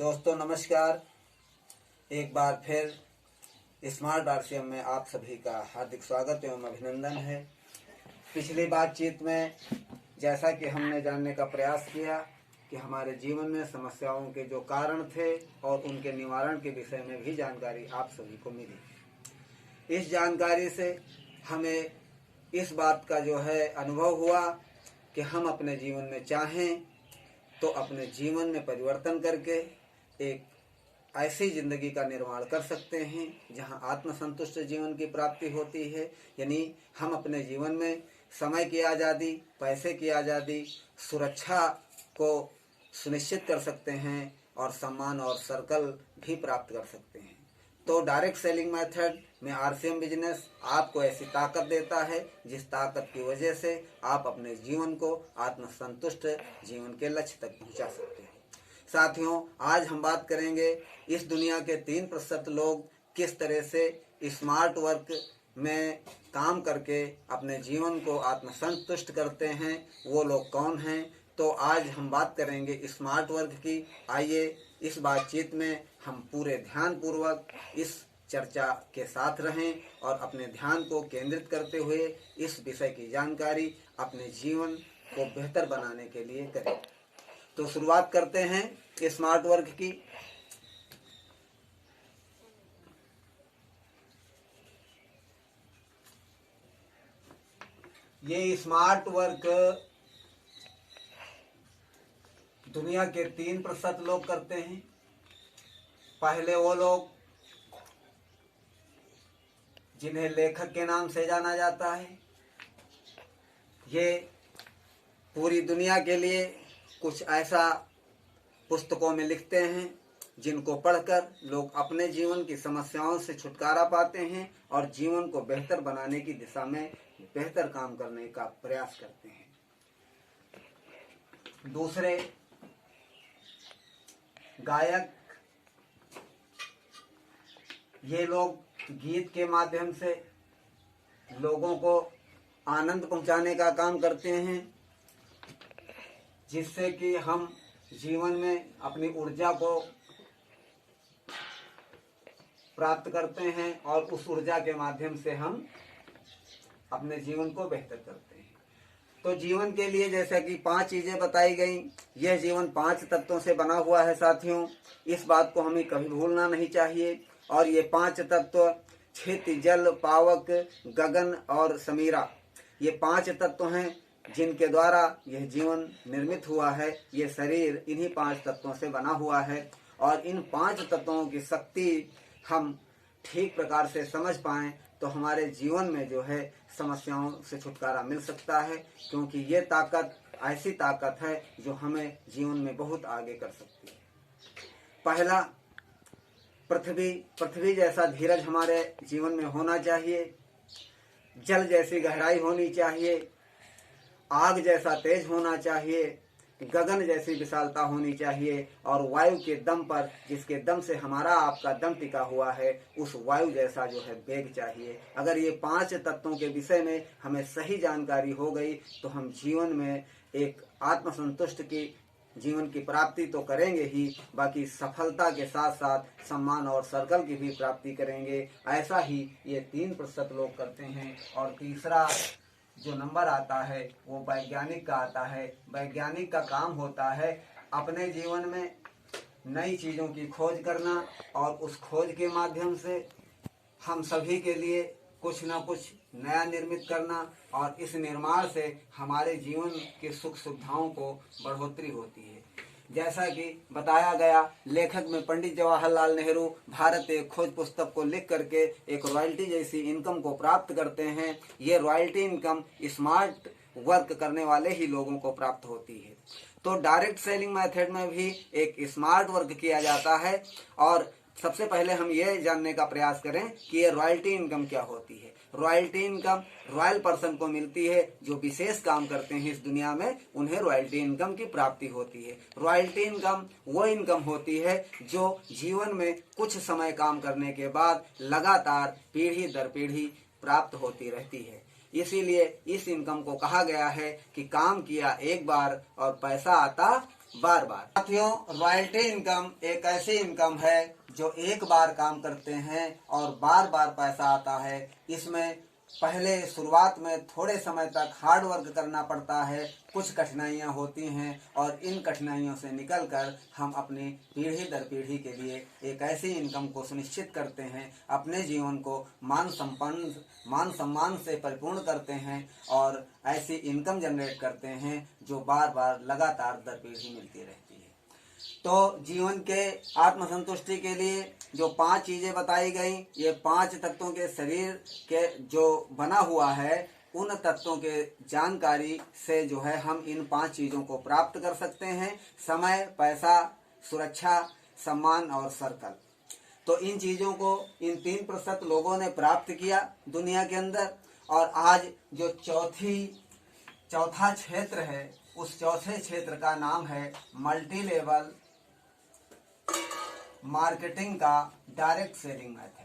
दोस्तों नमस्कार। एक बार फिर स्मार्ट आरसीएम में आप सभी का हार्दिक स्वागत एवं अभिनंदन है। पिछली बातचीत में जैसा कि हमने जानने का प्रयास किया कि हमारे जीवन में समस्याओं के जो कारण थे और उनके निवारण के विषय में भी जानकारी आप सभी को मिली। इस जानकारी से हमें इस बात का जो है अनुभव हुआ कि हम अपने जीवन में चाहें तो अपने जीवन में परिवर्तन करके एक ऐसी जिंदगी का निर्माण कर सकते हैं जहां आत्मसंतुष्ट जीवन की प्राप्ति होती है। यानी हम अपने जीवन में समय की आज़ादी, पैसे की आज़ादी, सुरक्षा को सुनिश्चित कर सकते हैं और सम्मान और सर्कल भी प्राप्त कर सकते हैं। तो डायरेक्ट सेलिंग मेथड में आरसीएम बिजनेस आपको ऐसी ताकत देता है जिस ताकत की वजह से आप अपने जीवन को आत्मसंतुष्ट जीवन के लक्ष्य तक पहुंचा सकते हैं। साथियों, आज हम बात करेंगे इस दुनिया के 3% लोग किस तरह से स्मार्ट वर्क में काम करके अपने जीवन को आत्मसंतुष्ट करते हैं। वो लोग कौन हैं? तो आज हम बात करेंगे स्मार्ट वर्क की। आइए इस बातचीत में हम पूरे ध्यान पूर्वक इस चर्चा के साथ रहें और अपने ध्यान को केंद्रित करते हुए इस विषय की जानकारी अपने जीवन को बेहतर बनाने के लिए करें। तो शुरुआत करते हैं स्मार्ट वर्क की। ये स्मार्ट वर्क दुनिया के 3% लोग करते हैं। पहले वो लोग जिन्हें लेखक के नाम से जाना जाता है, ये पूरी दुनिया के लिए कुछ ऐसा पुस्तकों में लिखते हैं जिनको पढ़कर लोग अपने जीवन की समस्याओं से छुटकारा पाते हैं और जीवन को बेहतर बनाने की दिशा में बेहतर काम करने का प्रयास करते हैं। दूसरे गायक, ये लोग गीत के माध्यम से लोगों को आनंद पहुंचाने का काम करते हैं जिससे कि हम जीवन में अपनी ऊर्जा को प्राप्त करते हैं और उस ऊर्जा के माध्यम से हम अपने जीवन को बेहतर करते हैं। तो जीवन के लिए जैसा कि 5 चीजें बताई गई, यह जीवन 5 तत्वों से बना हुआ है। साथियों, इस बात को हमें कभी भूलना नहीं चाहिए। और ये 5 तत्व क्षिति, जल, पावक, गगन और समीरा, ये 5 तत्व हैं जिनके द्वारा यह जीवन निर्मित हुआ है। ये शरीर इन्हीं 5 तत्वों से बना हुआ है और इन 5 तत्वों की शक्ति हम ठीक प्रकार से समझ पाएं तो हमारे जीवन में जो है समस्याओं से छुटकारा मिल सकता है, क्योंकि ये ताकत ऐसी ताकत है जो हमें जीवन में बहुत आगे कर सकती है। पहला, पृथ्वी जैसा धीरज हमारे जीवन में होना चाहिए, जल जैसी गहराई होनी चाहिए, आग जैसा तेज होना चाहिए, गगन जैसी विशालता होनी चाहिए और वायु के दम पर, जिसके दम से हमारा आपका दम टिका हुआ है, उस वायु जैसा जो है वेग चाहिए। अगर ये 5 तत्वों के विषय में हमें सही जानकारी हो गई तो हम जीवन में एक आत्मसंतुष्ट की जीवन की प्राप्ति तो करेंगे ही, बाकी सफलता के साथ साथ सम्मान और सर्कल की भी प्राप्ति करेंगे। ऐसा ही ये 3% लोग करते हैं। और तीसरा जो नंबर आता है वो वैज्ञानिक का आता है। वैज्ञानिक का काम होता है अपने जीवन में नई चीज़ों की खोज करना और उस खोज के माध्यम से हम सभी के लिए कुछ ना कुछ नया निर्मित करना और इस निर्माण से हमारे जीवन की सुख सुविधाओं को बढ़ोतरी होती है। जैसा कि बताया गया, लेखक में पंडित जवाहरलाल नेहरू भारत एक खोज पुस्तक को लिख करके एक रॉयल्टी जैसी इनकम को प्राप्त करते हैं। ये रॉयल्टी इनकम स्मार्ट वर्क करने वाले ही लोगों को प्राप्त होती है। तो डायरेक्ट सेलिंग मेथड में भी एक स्मार्ट वर्क किया जाता है। और सबसे पहले हम ये जानने का प्रयास करें कि ये रॉयल्टी इनकम क्या होती है। रॉयल्टी इनकम रॉयल पर्सन को मिलती है जो विशेष काम करते हैं इस दुनिया में, उन्हें रॉयल्टी इनकम की प्राप्ति होती है। रॉयल्टी इनकम वो इनकम होती है जो जीवन में कुछ समय काम करने के बाद लगातार पीढ़ी दर पीढ़ी प्राप्त होती रहती है। इसीलिए इस इनकम को कहा गया है कि काम किया एक बार और पैसा आता बार बार। साथियों, रॉयल्टी इनकम एक ऐसी इनकम है जो एक बार काम करते हैं और बार बार पैसा आता है। इसमें पहले शुरुआत में थोड़े समय तक हार्ड वर्क करना पड़ता है, कुछ कठिनाइयां होती हैं और इन कठिनाइयों से निकलकर हम अपनी पीढ़ी दर पीढ़ी के लिए एक ऐसी इनकम को सुनिश्चित करते हैं, अपने जीवन को मान सम्मान से परिपूर्ण करते हैं और ऐसी इनकम जनरेट करते हैं जो बार बार लगातार दर पीढ़ी मिलती रहती है। तो जीवन के आत्मसंतुष्टि के लिए जो 5 चीजें बताई गई, ये 5 तत्वों के शरीर के जो बना हुआ है, उन तत्वों के जानकारी से जो है हम इन 5 चीजों को प्राप्त कर सकते हैं: समय, पैसा, सुरक्षा, सम्मान और सर्कल। तो इन चीजों को इन 3% लोगों ने प्राप्त किया दुनिया के अंदर, और आज जो चौथा क्षेत्र है, उस चौथे क्षेत्र का नाम है मल्टी लेवल मार्केटिंग का डायरेक्ट सेलिंग मेथड।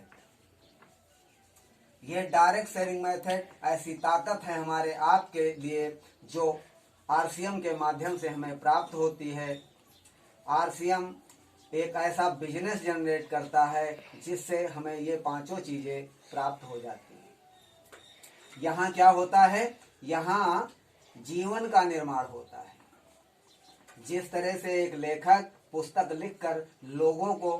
ये डायरेक्ट सेलिंग मेथड ऐसी ताकत है हमारे आपके लिए जो आरसीएम के माध्यम से हमें प्राप्त होती है। आरसीएम एक ऐसा बिजनेस जनरेट करता है जिससे हमें ये 5 चीजें प्राप्त हो जाती हैं। यहाँ क्या होता है? यहाँ जीवन का निर्माण होता है। जिस तरह से एक लेखक पुस्तक लिखकर लोगों को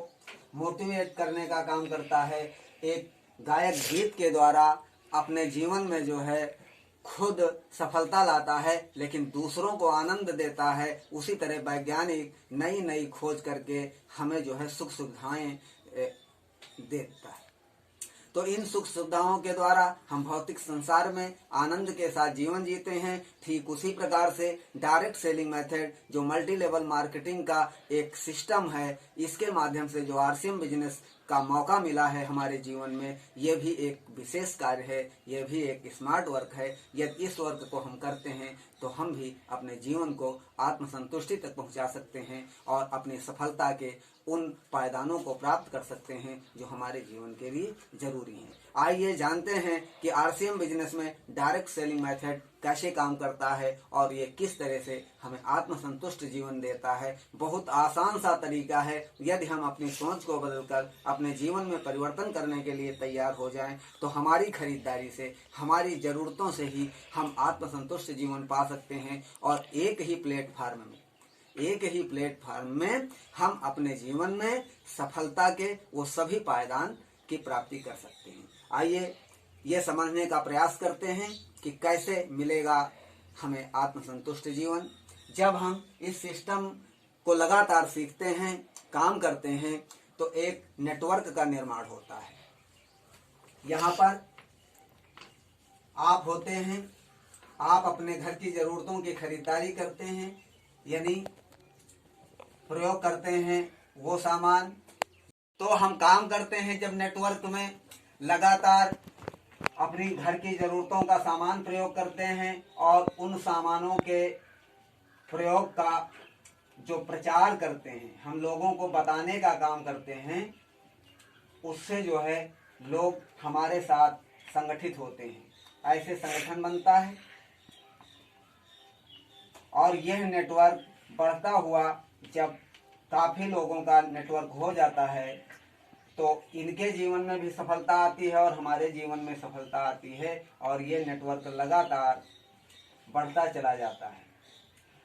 मोटिवेट करने का काम करता है, एक गायक गीत के द्वारा अपने जीवन में जो है खुद सफलता लाता है लेकिन दूसरों को आनंद देता है, उसी तरह वैज्ञानिक नई नई खोज करके हमें जो है सुख सुविधाएं देता है। तो इन सुख सुविधाओं के द्वारा हम भौतिक संसार में आनंद के साथ जीवन जीते हैं। ठीक उसी प्रकार से डायरेक्ट सेलिंग मेथड जो मल्टी लेवल मार्केटिंग का एक सिस्टम है, इसके माध्यम से जो आरसीएम बिजनेस का मौका मिला है हमारे जीवन में, ये भी एक विशेष कार्य है, ये भी एक स्मार्ट वर्क है। यदि इस वर्क को हम करते हैं तो हम भी अपने जीवन को आत्मसंतुष्टि तक पहुंचा सकते हैं और अपनी सफलता के उन पायदानों को प्राप्त कर सकते हैं जो हमारे जीवन के लिए जरूरी हैं। आइए जानते हैं कि आरसीएम बिजनेस में डायरेक्ट सेलिंग मेथड कैसे काम करता है और ये किस तरह से हमें आत्मसंतुष्ट जीवन देता है। बहुत आसान सा तरीका है। यदि हम अपनी सोच को बदलकर अपने जीवन में परिवर्तन करने के लिए तैयार हो जाएं तो हमारी खरीदारी से, हमारी जरूरतों से ही हम आत्मसंतुष्ट जीवन पा सकते हैं और एक ही प्लेटफार्म में हम अपने जीवन में सफलता के वो सभी पायदान की प्राप्ति कर सकते हैं। आइए ये समझने का प्रयास करते हैं कि कैसे मिलेगा हमें आत्मसंतुष्ट जीवन। जब हम इस सिस्टम को लगातार सीखते हैं, काम करते हैं, तो एक नेटवर्क का निर्माण होता है। यहाँ पर आप होते हैं, आप अपने घर की जरूरतों की खरीदारी करते हैं, यानी प्रयोग करते हैं वो सामान। तो हम काम करते हैं जब नेटवर्क में लगातार अपनी घर की जरूरतों का सामान प्रयोग करते हैं और उन सामानों के प्रयोग का जो प्रचार करते हैं, हम लोगों को बताने का काम करते हैं, उससे जो है लोग हमारे साथ संगठित होते हैं। ऐसे संगठन बनता है और यह नेटवर्क बढ़ता हुआ जब काफी लोगों का नेटवर्क हो जाता है तो इनके जीवन में भी सफलता आती है और हमारे जीवन में सफलता आती है और ये नेटवर्क लगातार बढ़ता चला जाता है।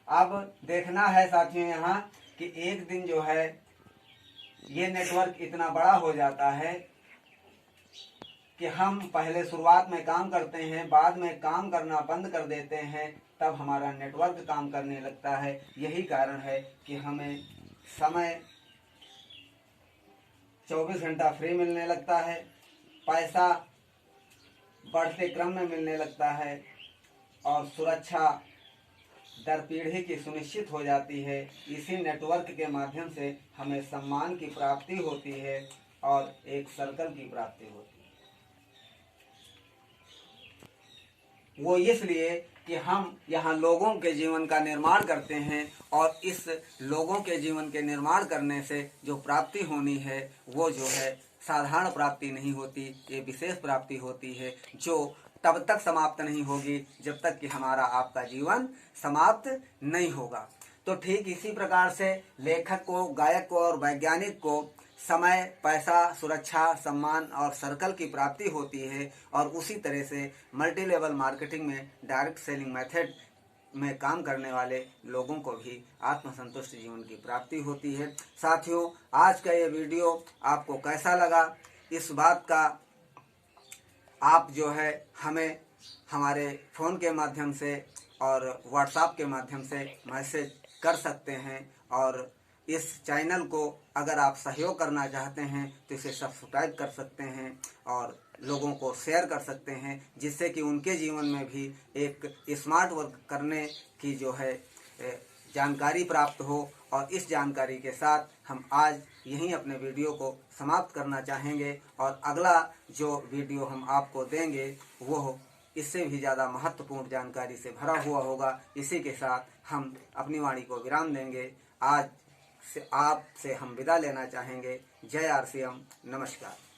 अब देखना है साथियों यहाँ कि एक दिन जो है ये नेटवर्क इतना बड़ा हो जाता है कि हम पहले शुरुआत में काम करते हैं, बाद में काम करना बंद कर देते हैं, तब हमारा नेटवर्क काम करने लगता है। यही कारण है कि हमें समय 24 घंटा फ्री मिलने लगता है, पैसा बढ़ते क्रम में मिलने लगता है और सुरक्षा दर पीढ़ी की सुनिश्चित हो जाती है। इसी नेटवर्क के माध्यम से हमें सम्मान की प्राप्ति होती है और एक सर्कल की प्राप्ति होती है। वो इसलिए कि हम यहाँ लोगों के जीवन का निर्माण करते हैं और इस लोगों के जीवन के निर्माण करने से जो प्राप्ति होनी है वो जो है साधारण प्राप्ति नहीं होती, ये विशेष प्राप्ति होती है जो तब तक समाप्त नहीं होगी जब तक कि हमारा आपका जीवन समाप्त नहीं होगा। तो ठीक इसी प्रकार से लेखक को, गायक को और वैज्ञानिक को समय, पैसा, सुरक्षा, सम्मान और सर्कल की प्राप्ति होती है। और उसी तरह से मल्टी लेवल मार्केटिंग में डायरेक्ट सेलिंग मेथड में काम करने वाले लोगों को भी आत्मसंतुष्ट जीवन की प्राप्ति होती है। साथियों, आज का ये वीडियो आपको कैसा लगा, इस बात का आप जो है हमें हमारे फ़ोन के माध्यम से और व्हाट्सएप के माध्यम से मैसेज कर सकते हैं। और इस चैनल को अगर आप सहयोग करना चाहते हैं तो इसे सब्सक्राइब कर सकते हैं और लोगों को शेयर कर सकते हैं, जिससे कि उनके जीवन में भी एक स्मार्ट वर्क करने की जो है जानकारी प्राप्त हो। और इस जानकारी के साथ हम आज यहीं अपने वीडियो को समाप्त करना चाहेंगे और अगला जो वीडियो हम आपको देंगे वो इससे भी ज़्यादा महत्वपूर्ण जानकारी से भरा हुआ होगा। इसी के साथ हम अपनी वाणी को विराम देंगे। आज से आपसे हम विदा लेना चाहेंगे। जय RCM, नमस्कार।